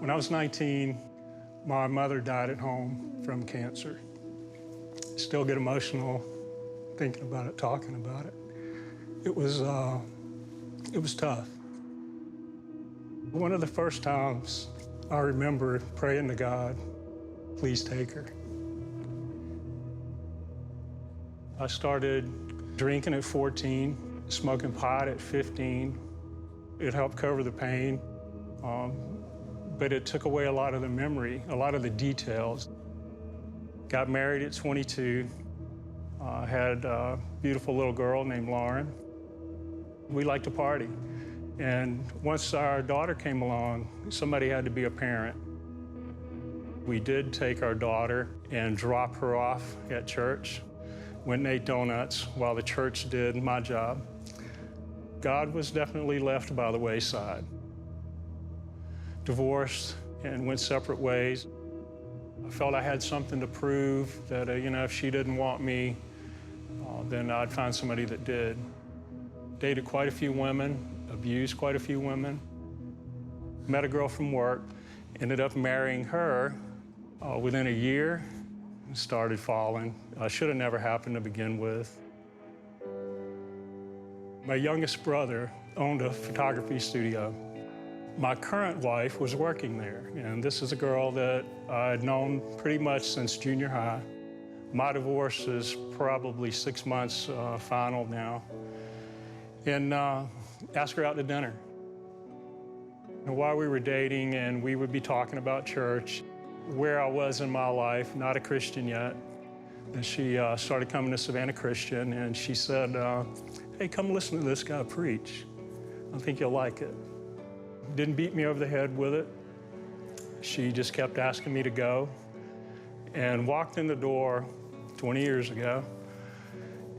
When I was 19, my mother died at home from cancer. Still get emotional thinking about it, talking about it. It was tough. One of the first times I remember praying to God, please take her. I started drinking at 14, smoking pot at 15. It helped cover the pain, but it took away a lot of the memory, a lot of the details. Got married at 22, had a beautiful little girl named Lauren. We liked to party. And once our daughter came along, somebody had to be a parent. We did take our daughter and drop her off at church, went and ate donuts while the church did my job. God was definitely left by the wayside. Divorced and went separate ways. I felt I had something to prove that, if she didn't want me, then I'd find somebody that did. Dated quite a few women, abused quite a few women. Met a girl from work, ended up marrying her within a year, started falling. Should have never happened to begin with. My youngest brother owned a photography studio. My current wife was working there, and this is a girl that I'd known pretty much since junior high. My divorce is probably 6 months final now, and asked her out to dinner. And while we were dating, and we would be talking about church, where I was in my life, not a Christian yet, and she started coming to Savannah Christian, and she said, hey, come listen to this guy preach. I think you'll like it. Didn't beat me over the head with it. She just kept asking me to go, and walked in the door 20 years ago,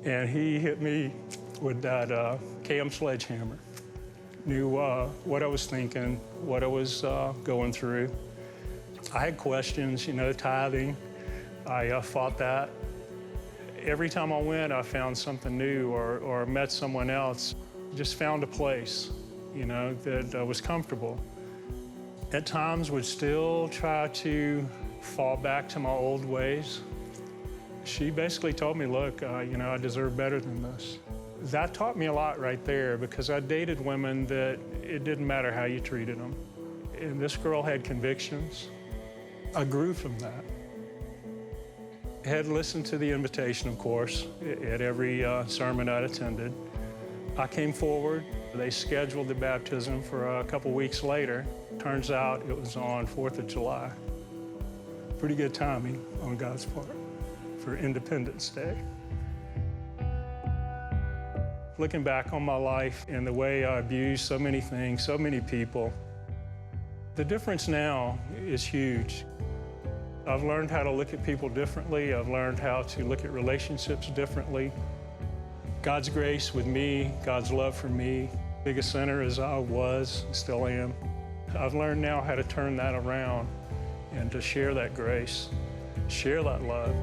and he hit me with that Cam sledgehammer. Knew what I was thinking, what I was going through. I had questions, tithing. I fought that. Every time I went, I found something new or met someone else. Just found a place, that was comfortable. At times would still try to fall back to my old ways. She basically told me, look, I deserve better than this. That taught me a lot right there, because I dated women that it didn't matter how you treated them. And this girl had convictions. I grew from that. I had listened to the invitation, of course, at every sermon I'd attended. I came forward. They scheduled the baptism for a couple weeks later. Turns out it was on 4th of July. Pretty good timing on God's part for Independence Day. Looking back on my life and the way I abused so many things, so many people, the difference now is huge. I've learned how to look at people differently. I've learned how to look at relationships differently. God's grace with me, God's love for me, big a sinner as I was, still am. I've learned now how to turn that around and to share that grace, share that love.